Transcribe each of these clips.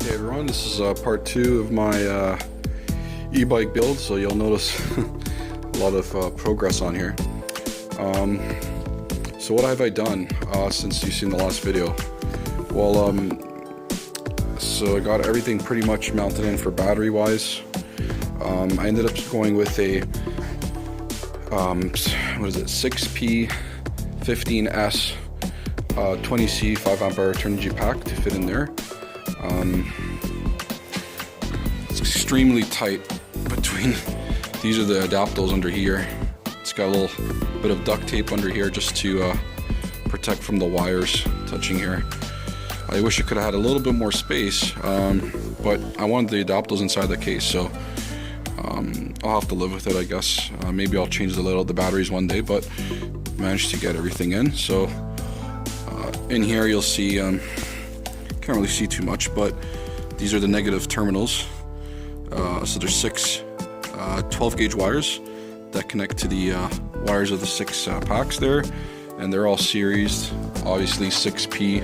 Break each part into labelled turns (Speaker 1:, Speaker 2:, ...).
Speaker 1: Hey everyone, this is part 2 of my e-bike build, so you'll notice a lot of progress on here. So what have I done since you've seen the last video? Well, so I got everything pretty much mounted in for battery wise. I ended up going with a what is it, 6P 15S 20C 5 amp hour Turnigy pack to fit in there. It's extremely tight between, these are the adapters under here. It's got a little bit of duct tape under here just to protect from the wires touching here. I wish it could have had a little bit more space, but I wanted the adapters inside the case, so I'll have to live with it, I guess. Maybe I'll change the batteries one day, but managed to get everything in. So in here you'll see, can't really see too much, but these are the negative terminals. So there's 6 12 gauge wires that connect to the wires of the 6 packs there, and they're all series, obviously 6P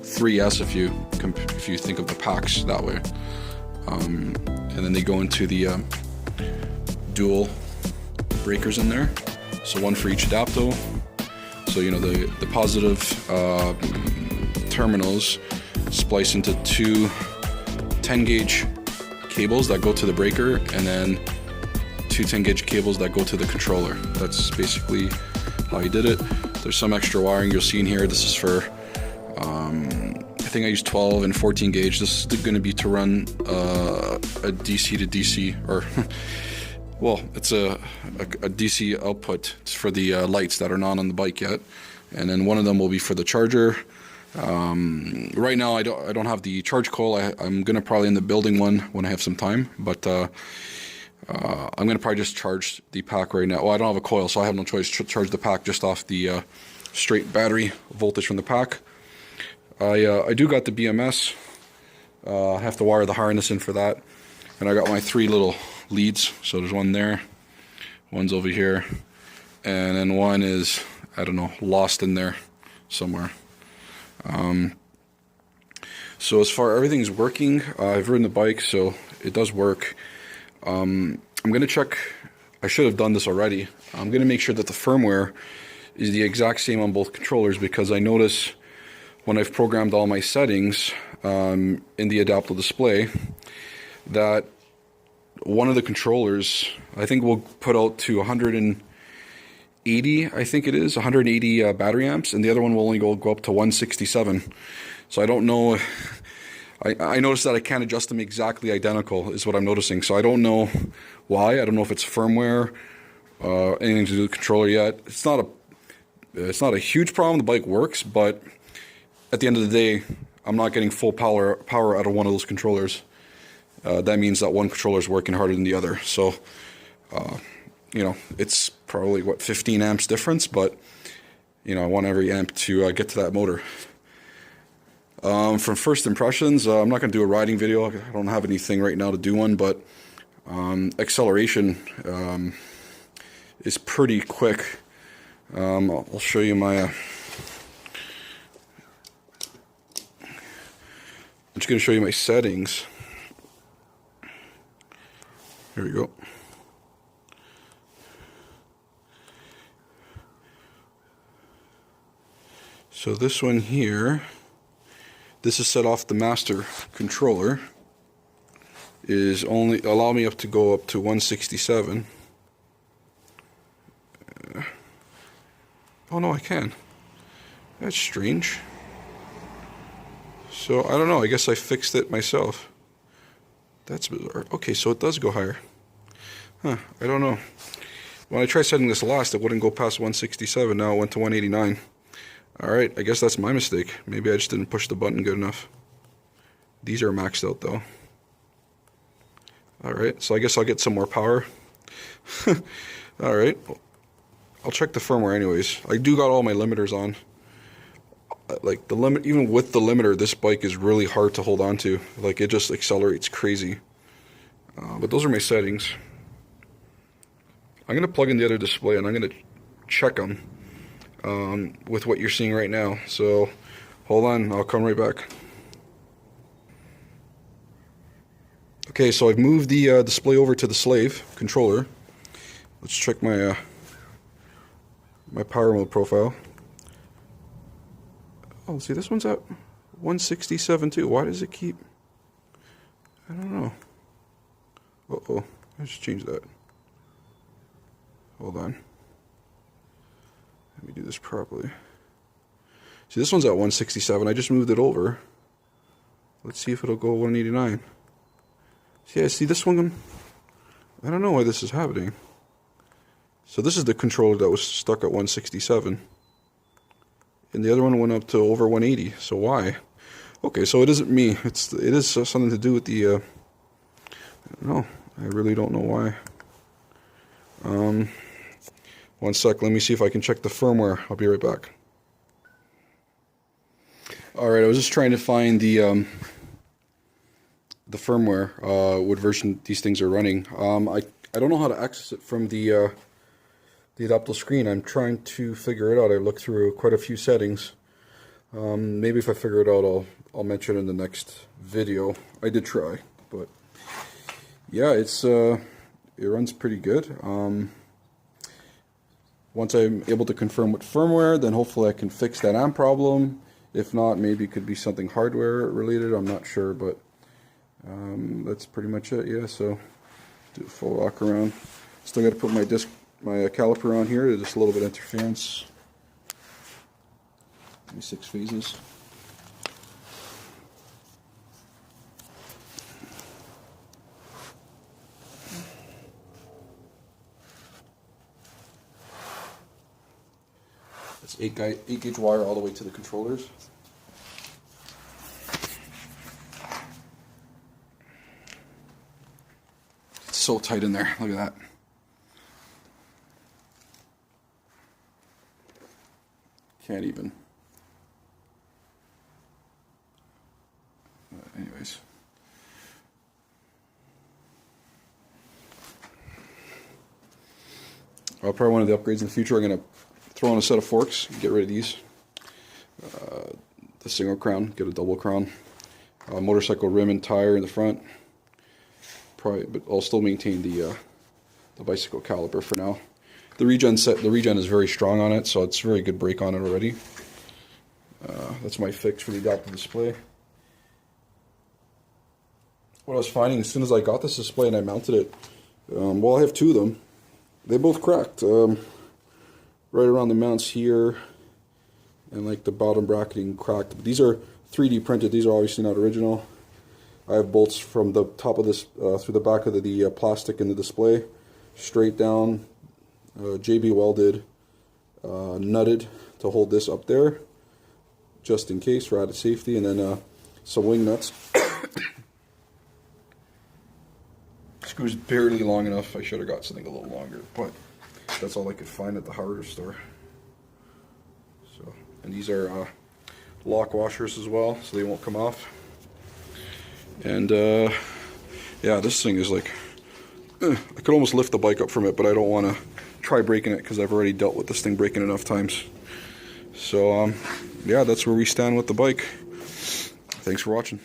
Speaker 1: 3S if you think of the packs that way. And then they go into the dual breakers in there, so one for each adapter. So you know the positive terminals splice into 2 10 gauge cables that go to the breaker, and then 2 10 gauge cables that go to the controller. That's basically how he did it. There's some extra wiring you'll see in here. This is for I think I use 12 and 14 gauge. This is going to be to run a DC to DC, or well, it's a DC output. It's for the lights that are not on the bike yet, and then one of them will be for the charger. Right now I don't have the charge coil. I'm gonna probably end up building one when I have some time, but I'm gonna probably just charge the pack right now. Well, I don't have a coil, so I have no choice to charge the pack just off the straight battery voltage from the pack. I do got the BMS. I have to wire the harness in for that, and I got my 3 little leads. So there's one there, one's over here, and then one is, I don't know, lost in there somewhere. So as far everything's working, I've ridden the bike, so it does work. I'm gonna check, I should have done this already. I'm gonna make sure that the firmware is the exact same on both controllers, because I notice when I've programmed all my settings in the adapter display that one of the controllers, I think, will put out to 180, I think it is 180 battery amps, and the other one will only go up to 167. So I don't know. I noticed that I can't adjust them exactly identical is what I'm noticing. So I don't know why. I don't know if it's firmware, anything to do with the controller yet. It's not a huge problem. The bike works, but at the end of the day, I'm not getting full power out of one of those controllers. That means that one controller is working harder than the other. So you know, it's probably what, 15 amps difference, but you know, I want every amp to get to that motor. From first impressions, I'm not going to do a riding video. I don't have anything right now to do one, but acceleration is pretty quick. I'll show you my I'm just going to show you my settings. Here we go. So this one here, this is set off the master controller, is only allow me up to go up to 167. Oh no, I can. That's strange. So I don't know, I guess I fixed it myself. That's bizarre. Okay, so it does go higher. Huh, I don't know. When I tried setting this last, it wouldn't go past 167. Now it went to 189. Alright, I guess that's my mistake. Maybe I just didn't push the button good enough. These are maxed out though. Alright, so I guess I'll get some more power. Alright, I'll check the firmware anyways. I do got all my limiters on. Like the limit, even with the limiter, this bike is really hard to hold on to. Like, it just accelerates crazy. But those are my settings. I'm gonna plug in the other display and I'm gonna check them with what you're seeing right now. So hold on, I'll come right back. Okay, so I've moved the display over to the slave controller. Let's check my my power mode profile. Oh, see, this one's at 167 too. Why does it keep? I don't know. Uh-oh, let's change that. Hold on. Let me do this properly. See, this one's at 167. I just moved it over. Let's see if it'll go 189. See, I see this one. I don't know why this is happening. So this is the controller that was stuck at 167. And the other one went up to over 180. So why? Okay, so it isn't me. It is something to do with the. I don't know. I really don't know why. 1 sec. Let me see if I can check the firmware. I'll be right back. All right, I was just trying to find the firmware, what version these things are running. I don't know how to access it from the adaptable screen. I'm trying to figure it out. I looked through quite a few settings. Maybe if I figure it out, I'll mention it in the next video. I did try, but yeah, it runs pretty good. Once I'm able to confirm with firmware, then hopefully I can fix that amp problem. If not, maybe it could be something hardware related. I'm not sure, but that's pretty much it. Yeah, so do a full walk around. Still got to put my caliper on here. Just a little bit of interference. 6 phases. That's 8 gauge wire all the way to the controllers. It's so tight in there. Look at that. Can't even. Anyways. Probably one of the upgrades in the future. I'm going to throw on a set of forks, get rid of these. The single crown, get a double crown. Motorcycle rim and tire in the front. Probably, but I'll still maintain the bicycle caliper for now. The regen is very strong on it, so it's very good brake on it already. That's my fix for the adaptive display. What I was finding as soon as I got this display and I mounted it, well, I have 2 of them. They both cracked. Right around the mounts here, and like the bottom bracketing cracked. But these are 3D printed. These are obviously not original. I have bolts from the top of this through the back of the plastic in the display, straight down, JB welded, nutted to hold this up there, just in case for added safety, and then some wing nuts. Screws barely long enough. I should have got something a little longer, but that's all I could find at the hardware store. So, and these are lock washers as well, so they won't come off. And yeah, this thing is like, I could almost lift the bike up from it, but I don't want to try breaking it because I've already dealt with this thing breaking enough times. So yeah, that's where we stand with the bike. Thanks for watching.